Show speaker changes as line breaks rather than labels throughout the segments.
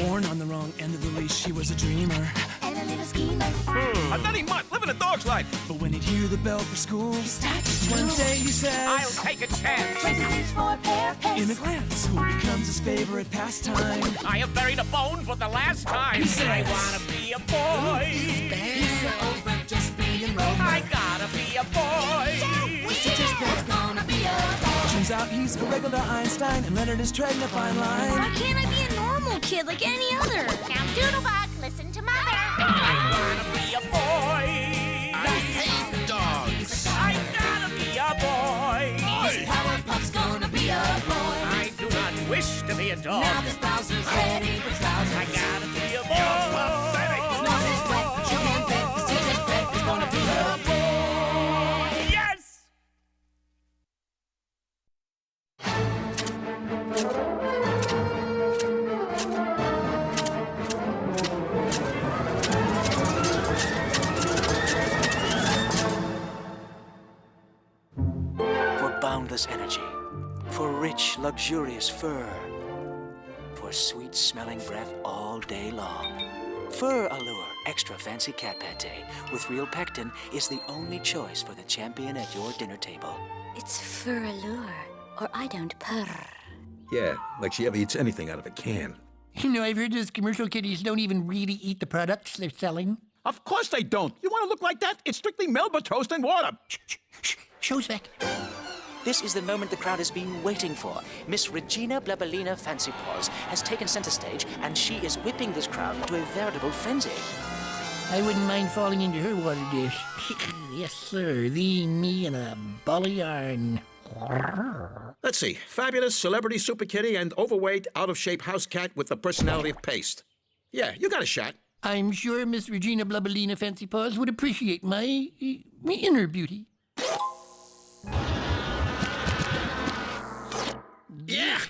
Born on the wrong end of the leash, she was a dreamer
and a little schemer.
A nutty mutt living a dog's life.
But when he'd hear the bell for school,
He starts to
one
drool.
day he says,
I'll take a chance.
Breaks his leash for a pair of pants.
in a glance, school becomes his favorite pastime.
I have buried a bone for the last time.
He says,
I wanna be a boy.
He's over just being Rover.
I gotta be a boy.
His teacher's pet's gonna be a boy.
Turns out he's a regular Einstein, and Leonard is treading a fine line.
Why can't I be a normal kid like any other?
Now, Doodlebug, listen to Mother.
I wanna be a boy.
I hate dogs.
I gotta be a boy.
Powerpuff's gonna be a boy.
I do not wish to be a dog.
Now this Bowser's ready for trousers.
I gotta be a boy.
You're pathetic.
His nose is wet, but you can't bet his teacher's pet is gonna be a boy.
Yes!
For boundless energy, for rich, luxurious fur, for sweet-smelling breath all day long. Fur Allure Extra Fancy Cat Pate with real pectin is the only choice for the champion at your dinner table.
It's Fur Allure, or I don't purr.
Yeah, like she ever eats anything out of a can.
You know, I've heard those commercial kitties don't even really eat the products they're selling.
Of course they don't. You want to look like that? It's strictly Melba toast and water.
Show's back.
This is the moment the crowd has been waiting for. Miss Regina Blabberlina Fancy Paws has taken center stage, and she is whipping this crowd into a veritable frenzy.
I wouldn't mind falling into her water dish. Yes, sir. Thee, me, and a ball of yarn.
Let's see. Fabulous celebrity super kitty and overweight, out-of-shape house cat with the personality of paste. Yeah, you got a shot.
I'm sure Miss Regina Blubberlina Fancy Paws would appreciate my inner beauty.
Yeah!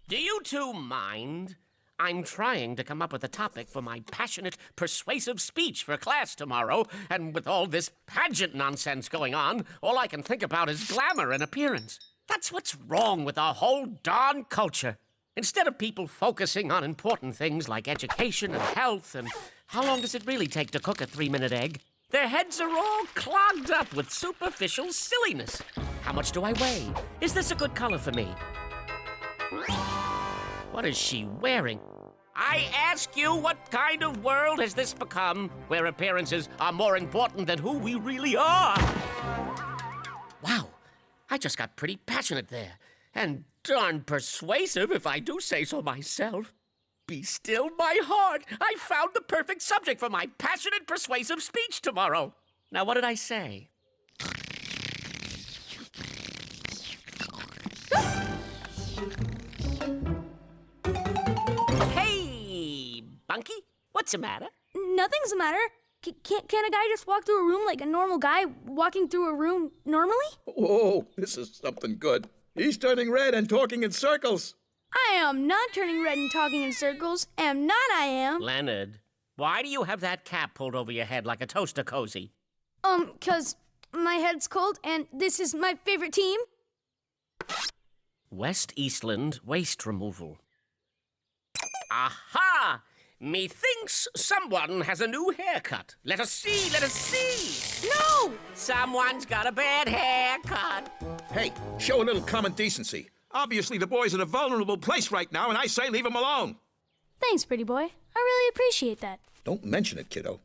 Do you two mind? I'm trying to come up with a topic for my passionate, persuasive speech for class tomorrow, and with all this pageant nonsense going on, all I can think about is glamour and appearance. That's what's wrong with our whole darn culture. Instead of people focusing on important things like education and health and how long does it really take to cook a 3-minute egg, their heads are all clogged up with superficial silliness. How much do I weigh? Is this a good color for me? What is she wearing? I ask you, what kind of world has this become where appearances are more important than who we really are? Wow, I just got pretty passionate there. And darn persuasive, if I do say so myself. Be still, my heart. I found the perfect subject for my passionate, persuasive speech tomorrow. Now, what did I say? Hey, Bunky, what's the matter?
Nothing's the matter. Can a guy just walk through a room like a normal guy walking through a room normally?
Whoa, this is something good. He's turning red and talking in circles.
I am not turning red and talking in circles. I am.
Leonard, why do you have that cap pulled over your head like a toaster cozy?
'Cause my head's cold and this is my favorite team.
West Eastland Waste Removal. Aha! Methinks someone has a new haircut. Let us see, let us see.
No!
Someone's got a bad haircut.
Hey, show a little common decency.
Obviously, the boy's in a vulnerable place right now, and I say leave him alone.
Thanks, pretty boy. I really appreciate that.
Don't mention it, kiddo.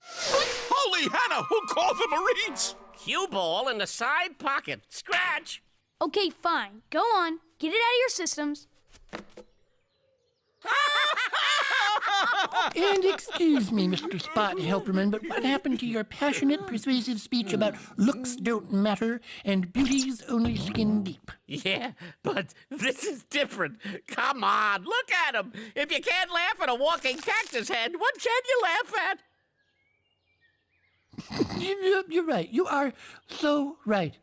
Holy Hannah, who called the Marines?
Cue ball in the side pocket. Scratch.
Okay, fine. Go on. Get it out of your systems.
And excuse me, Mr. Spot Helperman, but what happened to your passionate, persuasive speech about looks don't matter and beauty's only skin deep?
Yeah, but this is different. Come on, look at him. If you can't laugh at a walking cactus head, what can you laugh at?
You're right. You are so right.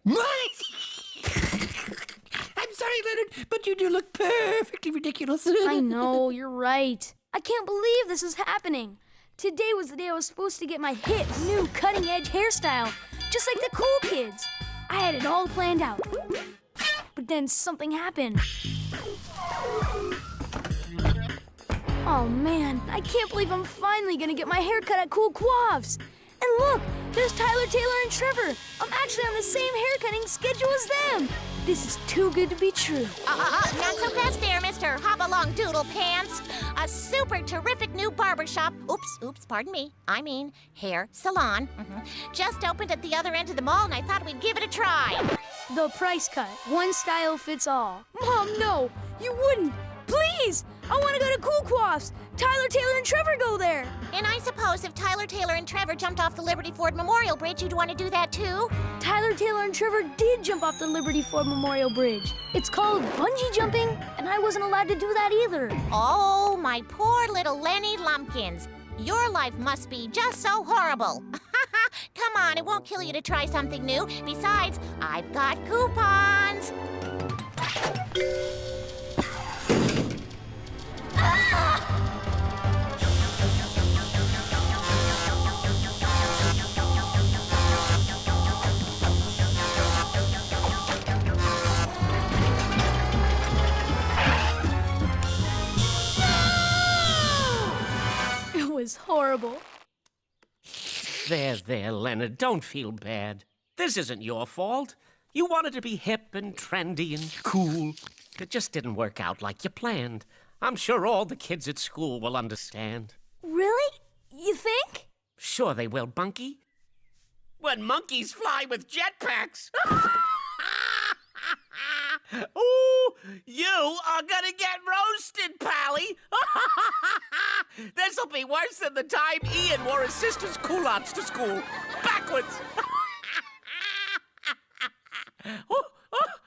I'm sorry, Leonard, but you do look perfectly ridiculous.
I know, you're right. I can't believe this is happening. Today was the day I was supposed to get my hip, new, cutting-edge hairstyle, just like the cool kids. I had it all planned out. But then something happened. Oh man, I can't believe I'm finally gonna get my hair cut at Cool Coiffs. And look, there's Tyler, Taylor, and Trevor. I'm actually on the same haircutting schedule as them. This is too good to be true.
Not so fast there, Mr. Hop-along Doodle Pants. A super terrific new barbershop. Oops, pardon me. I mean, hair salon. Just opened at the other end of the mall, and I thought we'd give it a try.
The price cut. One style fits all. Mom, no, you wouldn't. Please! I want to go to Cool Coiffs. Tyler, Taylor, and Trevor go there.
And I suppose if Tyler, Taylor, and Trevor jumped off the Liberty Ford Memorial Bridge, you'd want to do that too?
Tyler, Taylor, and Trevor did jump off the Liberty Ford Memorial Bridge. It's called bungee jumping, and I wasn't allowed to do that either.
Oh, my poor little Lenny Lumpkins. Your life must be just so horrible. Come on, it won't kill you to try something new. Besides, I've got coupons.
It was horrible.
There, Leonard. Don't feel bad. This isn't your fault. You wanted to be hip and trendy and cool. It just didn't work out like you planned. I'm sure all the kids at school will understand.
Really? You think?
Sure they will, Bunky. When monkeys fly with jetpacks. Ooh, you are gonna get roasted, Pally. This'll be worse than the time Ian wore his sister's culottes to school. Backwards.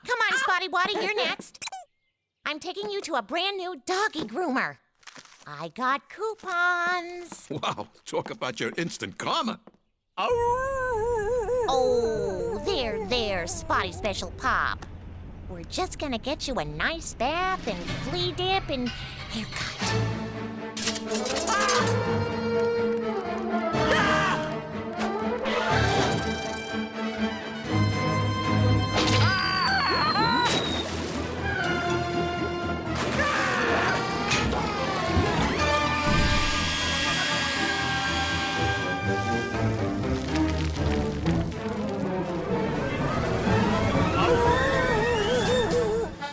Come on, Spotty Waddy, you're next. I'm taking you to a brand new doggy groomer. I got coupons.
Wow, talk about your instant karma.
Oh, there, Spotty Special Pop. We're just gonna get you a nice bath and flea dip and haircut.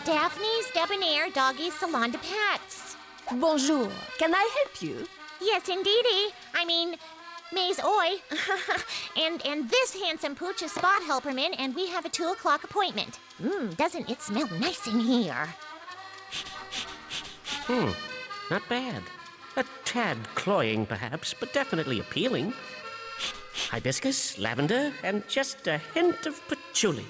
Daphne's Debonair Doggy Salon de Pets.
Bonjour. Can I help you?
Yes, indeedy. I mean, Maze Oi. and this handsome pooch is Spot Helperman, and we have a 2 o'clock appointment. Doesn't it smell nice in here?
Not bad. A tad cloying, perhaps, but definitely appealing. Hibiscus, lavender, and just a hint of patchouli.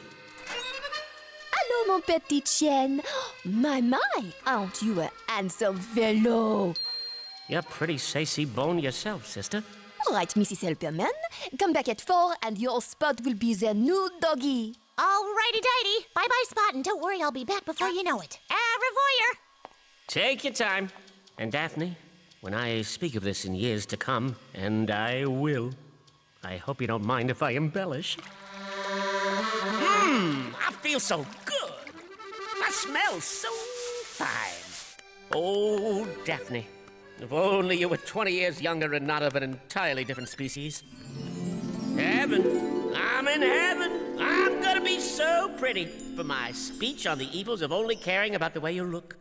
Hello, mon petit chien. My, aren't you a handsome fellow?
You're pretty sassy bone yourself, sister.
All right, Mrs. Helperman. Come back at 4 and your Spot will be the new doggy.
Alrighty-dighty. Bye-bye, Spot, and don't worry, I'll be back before you know it. Au revoir.
Take your time. And Daphne, when I speak of this in years to come, and I will, I hope you don't mind if I embellish. I feel so good. I smell so fine. Oh, Daphne, if only you were 20 years younger and not of an entirely different species. Heaven. I'm in heaven. I'm gonna be so pretty for my speech on the evils of only caring about the way you look.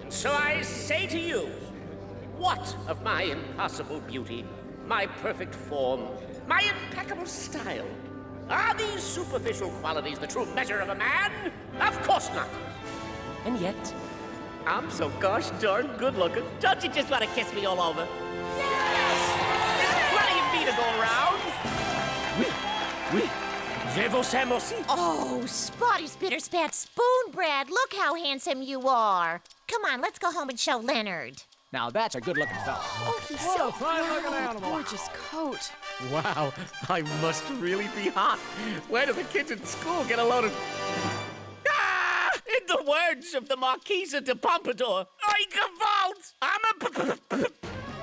So I say to you, what of my impossible beauty, my perfect form, my impeccable style? Are these superficial qualities the true measure of a man? Of course not. And yet, I'm so gosh darn good looking. Don't you just want to kiss me all over? Yes! There's plenty of me to go around. Oui. Je vous aime aussi.
Oh, Spotty Spitterspat Spoonbread, look how handsome you are. Come on, let's go home and show Leonard.
Now that's a good-looking fella.
Oh, he's so fine-looking animal. Gorgeous coat.
Wow, I must really be hot. Where do the kids at school get a load of... In the words of the Marquise de Pompadour, I gewalt! I'm a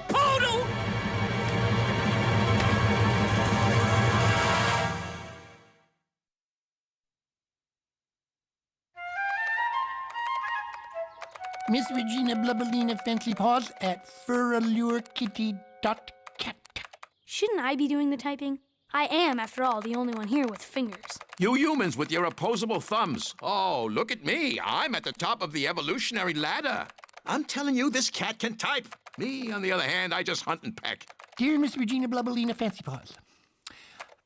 poodle!
Miss Regina Blubberlina Fancy Paws at furalurekitty.cat.
Shouldn't I be doing the typing? I am, after all, the only one here with fingers.
You humans with your opposable thumbs. Oh, look at me. I'm at the top of the evolutionary ladder. I'm telling you, this cat can type. Me, on the other hand, I just hunt and peck.
Dear Miss Regina Blubberlina Fancy Paws,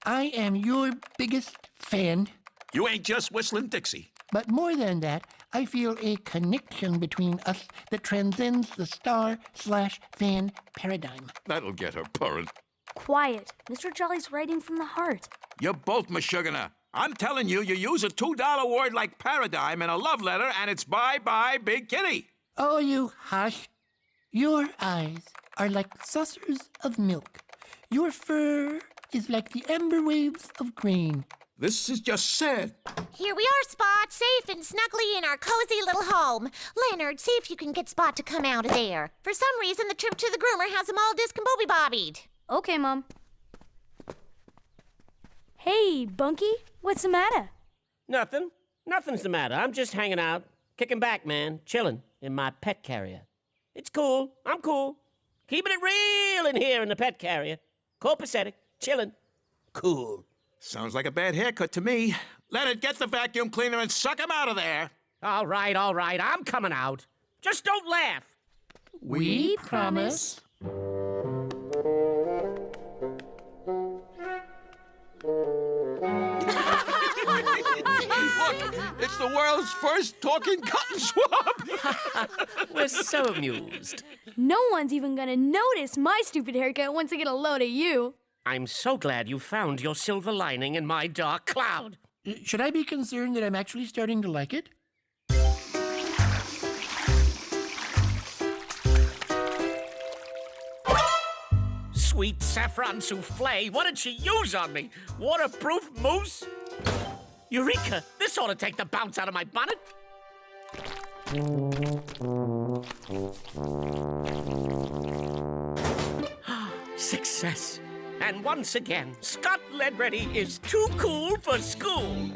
I am your biggest fan,
You ain't just whistling Dixie.
but more than that, I feel a connection between us that transcends the star/fan paradigm.
That'll get her purring.
Quiet. Mr. Jolly's writing from the heart.
You're both mashugana. I'm telling you, you use a $2 word like paradigm in a love letter, and it's bye-bye, Big Kitty.
Oh, you hush. Your eyes are like saucers of milk. Your fur is like the amber waves of grain.
This is just sad.
Here we are, Spot, safe and snuggly in our cozy little home. Leonard, see if you can get Spot to come out of there. For some reason, the trip to the groomer has him all discombobby-bobbied.
Okay, Mom. Hey, Bunky, what's the matter?
Nothing. Nothing's the matter. I'm just hanging out, kicking back, man, chilling in my pet carrier. It's cool. I'm cool. Keeping it real in here in the pet carrier. Copacetic, chilling, cool.
Sounds like a bad haircut to me. Leonard, get the vacuum cleaner and suck him out of there.
All right, I'm coming out. Just don't laugh.
We promise.
Look, it's the world's first talking cotton swab.
We're so amused.
No one's even gonna notice my stupid haircut once I get a load of you.
I'm so glad you found your silver lining in my dark cloud.
Should I be concerned that I'm actually starting to like it?
Sweet saffron souffle, what did she use on me? Waterproof mousse? Eureka! This ought to take the bounce out of my bonnet. Success. And once again, Scott Ledready is too cool for school.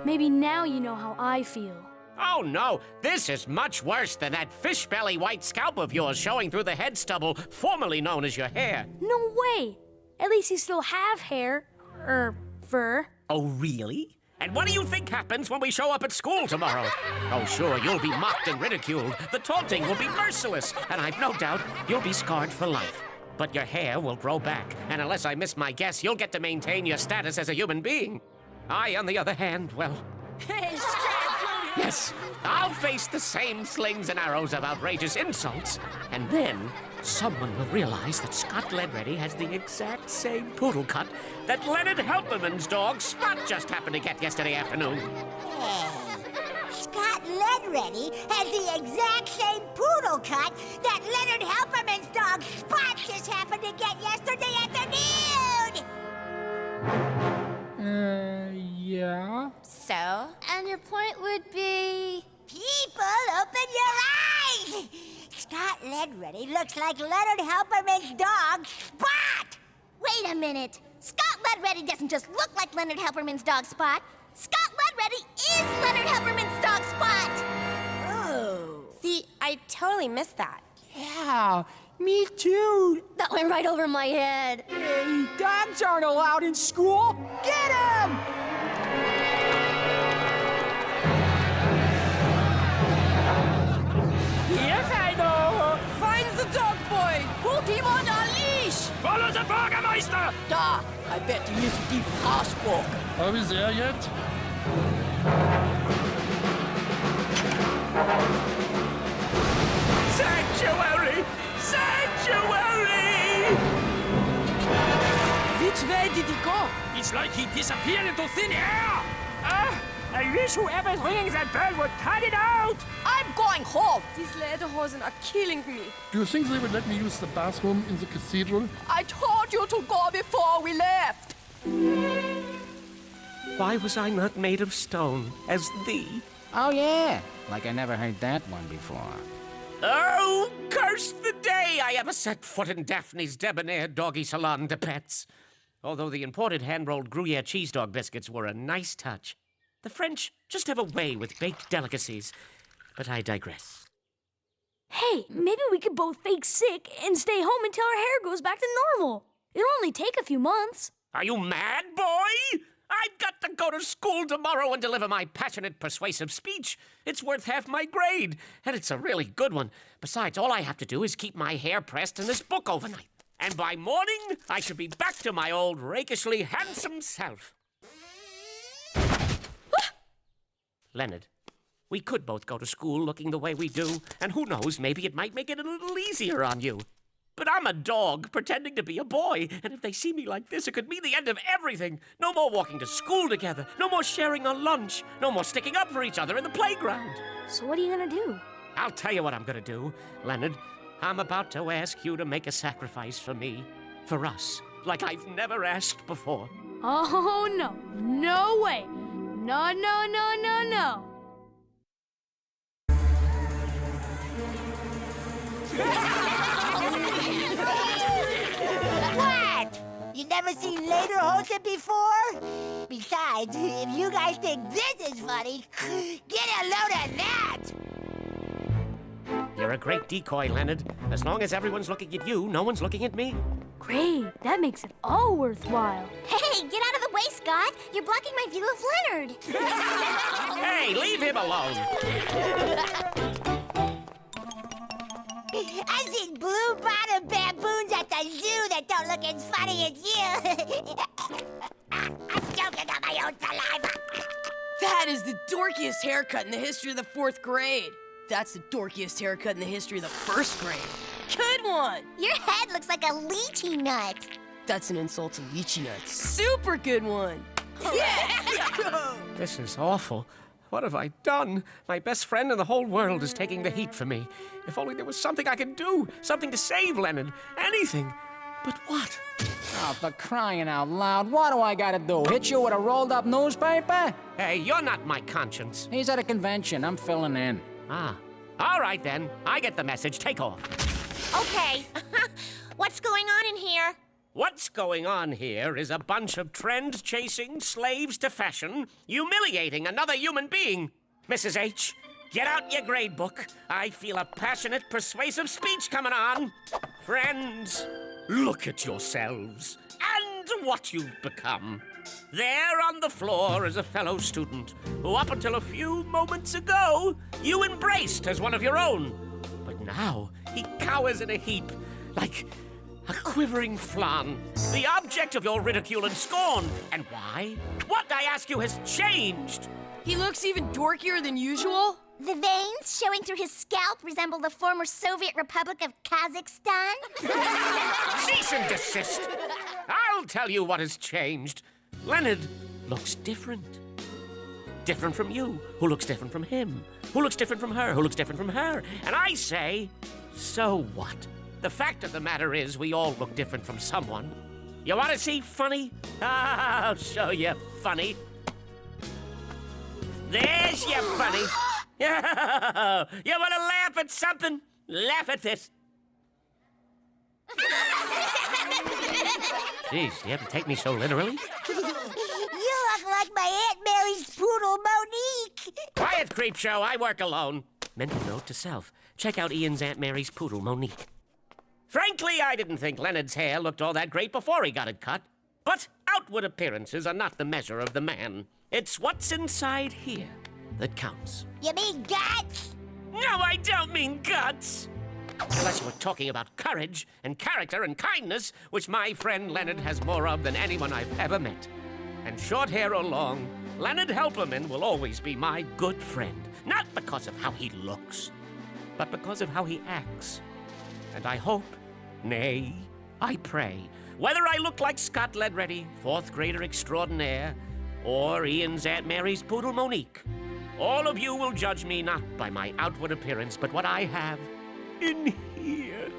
Maybe now you know how I feel.
Oh, no. This is much worse than that fish belly white scalp of yours showing through the head stubble formerly known as your hair.
No way! At least you still have hair. Fur.
Oh, really? And what do you think happens when we show up at school tomorrow? Oh, sure, you'll be mocked and ridiculed. The taunting will be merciless, and I've no doubt you'll be scarred for life. But your hair will grow back, and unless I miss my guess, you'll get to maintain your status as a human being. I, on the other hand, well... Yes, I'll face the same slings and arrows of outrageous insults, and then someone will realize that Scott Ledready has the exact same poodle cut that Leonard Helperman's dog Spot just happened to get yesterday afternoon.
Scott Ledready has the exact same poodle cut that Leonard Helperman's dog Spot just happened to get yesterday afternoon!
Yeah?
So? And your point would be...
People, open your eyes! Scott Ledready looks like Leonard Helperman's dog Spot!
Wait a minute. Scott Ledready doesn't just look like Leonard Helperman's dog Spot. Scott Ledready is Leonard Helperman's dog Spot!
Oh.
See, I totally missed that.
Yeah, me too.
That went right over my head.
Hey, dogs aren't allowed in school. Get him! Yes, I know.
Find the dog boy! Put him on a leash!
Follow the Bürgermeister!
Da! I bet he is the housebook.
Are we there yet?
Sanctuary! Sanctuary!
Which way did he go?
It's like he disappeared into thin air!
I wish whoever's ringing that bell would cut it out.
I'm going home. These lederhosen are killing me.
Do you think they would let me use the bathroom in the cathedral?
I told you to go before we left.
Why was I not made of stone as thee?
Oh, yeah. Like I never heard that one before.
Oh, curse the day I ever set foot in Daphne's debonair doggy salon de pets. Although the imported hand-rolled Gruyere cheese dog biscuits were a nice touch. The French just have a way with baked delicacies. But I digress.
Hey, maybe we could both fake sick and stay home until our hair goes back to normal. It'll only take a few months.
Are you mad, boy? I've got to go to school tomorrow and deliver my passionate, persuasive speech. It's worth half my grade, and it's a really good one. Besides, all I have to do is keep my hair pressed in this book overnight. And by morning, I should be back to my old rakishly handsome self. Leonard, we could both go to school looking the way we do, and who knows, maybe it might make it a little easier on you. But I'm a dog pretending to be a boy, and if they see me like this, it could mean the end of everything. No more walking to school together, no more sharing our lunch, no more sticking up for each other in the playground.
So what are you gonna do?
I'll tell you what I'm gonna do, Leonard. I'm about to ask you to make a sacrifice for me, for us, like I've never asked before.
Oh, no. No way. No, no, no, no, no.
What? You never seen Lederhosen before? Besides, if you guys think this is funny, get a load of that!
You're a great decoy, Leonard. As long as everyone's looking at you, no one's looking at me.
Great. That makes it all worthwhile.
Hey, get out of the way, Scott. You're blocking my view of Leonard.
Hey, leave him alone.
I've seen blue-bottom baboons at the zoo that don't look as funny as you. I'm choking on my own saliva.
That is the dorkiest haircut in the history of the 4th grade. That's the dorkiest haircut in the history of the 1st grade. Good one!
Your head looks like a lychee nut.
That's an insult to lychee nuts. Super good one! Yeah!
This is awful. What have I done? My best friend in the whole world is taking the heat for me. If only there was something I could do, something to save Leonard, anything. But what?
Oh, for crying out loud, what do I gotta do? Hit you with a rolled-up newspaper?
Hey, you're not my conscience.
He's at a convention. I'm filling in.
Ah. All right, then. I get the message. Take off.
Okay. What's going on in here?
What's going on here is a bunch of trend-chasing slaves to fashion, humiliating another human being. Mrs. H, get out your grade book. I feel a passionate, persuasive speech coming on. Friends, look at yourselves and what you've become. There on the floor is a fellow student who, up until a few moments ago, you embraced as one of your own. But now he cowers in a heap, like a quivering flan, the object of your ridicule and scorn. And why? What, I ask you, has changed?
He looks even dorkier than usual.
The veins showing through his scalp resemble the former Soviet Republic of Kazakhstan.
Cease and desist! I'll tell you what has changed. Leonard looks different. Different from you, who looks different from him, who looks different from her, who looks different from her. And I say, so what? The fact of the matter is, we all look different from someone. You want to see funny? I'll show you funny. There's your funny. You want to laugh at something? Laugh at this. Jeez, you have to take me so literally?
You look like my Aunt Mary's poodle, Monique.
Quiet, creep show. I work alone. Mental note to self. Check out Ian's Aunt Mary's poodle, Monique. Frankly, I didn't think Leonard's hair looked all that great before he got it cut. But outward appearances are not the measure of the man. It's what's inside here that counts.
You mean guts?
No, I don't mean guts. Unless you were talking about courage and character and kindness, which my friend Leonard has more of than anyone I've ever met. And short hair or long, Leonard Helperman will always be my good friend. Not because of how he looks, but because of how he acts. And I hope, nay, I pray, whether I look like Scott Ledready, 4th grader extraordinaire, or Ian's Aunt Mary's poodle Monique, all of you will judge me not by my outward appearance, but what I have in here,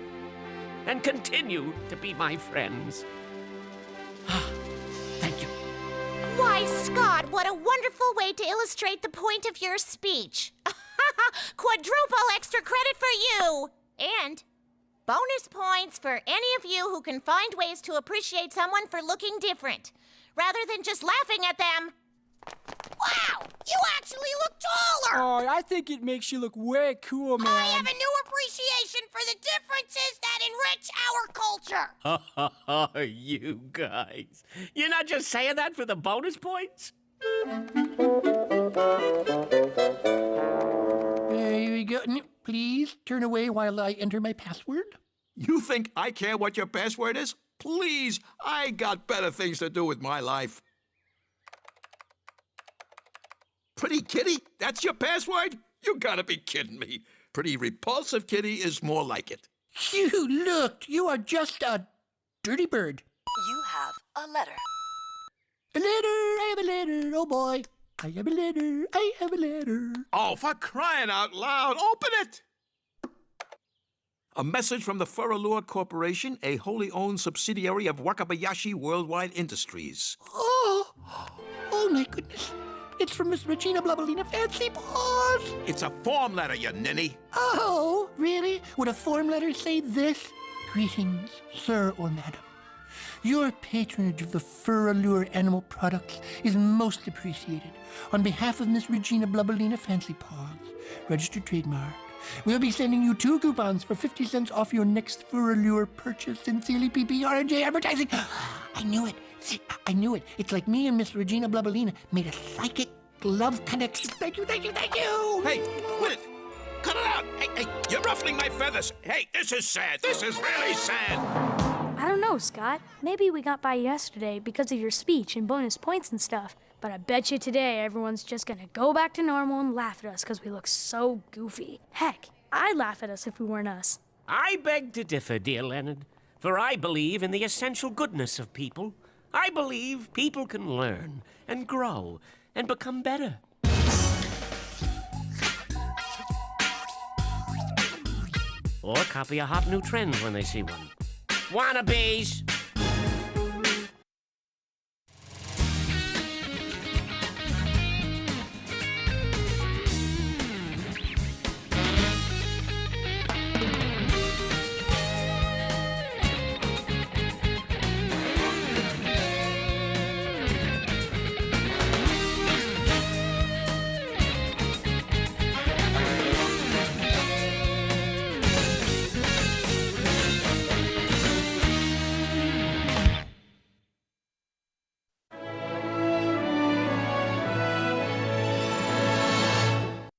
and continue to be my friends. Thank you.
Why, Scott, what a wonderful way to illustrate the point of your speech. quadruple extra credit for you. And bonus points for any of you who can find ways to appreciate someone for looking different, rather than just laughing at them.
Wow! You actually look taller!
Oh, I think it makes you look way cool, man.
I have a new appreciation for the differences that enrich our culture!
Oh, you guys. You're not just saying that for the bonus points?
Here we go. Please turn away while I enter my password.
You think I care what your password is? Please, I got better things to do with my life. Pretty Kitty? That's your password? You gotta be kidding me. Pretty Repulsive Kitty is more like it.
You look, you are just a dirty bird.
You have a letter.
A letter, I have a letter, oh boy. I have a letter, I have a letter.
Oh, for crying out loud, open it! A message from the Fur Allure Corporation, a wholly owned subsidiary of Wakabayashi Worldwide Industries.
Oh my goodness. It's from Miss Regina Blubberlina Fancy Paws.
It's a form letter, you ninny.
Oh, really? Would a form letter say this? Greetings, sir or madam. Your patronage of the Fur Allure animal products is most appreciated. On behalf of Miss Regina Blubberlina Fancy Paws, registered trademark, we'll be sending you 2 coupons for 50 cents off your next Fur Allure purchase. Sincerely, PPR&J Advertising. I knew it. See, I knew it. It's like me and Miss Regina Blubberlina made a psychic love connection. Thank you, thank you, thank you.
Hey, quit it. Cut it out. Hey, you're ruffling my feathers. Hey, this is sad. This is really sad.
I don't know, Scott. Maybe we got by yesterday because of your speech and bonus points and stuff. But I bet you today everyone's just gonna go back to normal and laugh at us because we look so goofy. Heck, I'd laugh at us if we weren't us.
I beg to differ, dear Leonard, for I believe in the essential goodness of people. I believe people can learn and grow and become better. Or copy a hot new trend when they see one. Wannabes!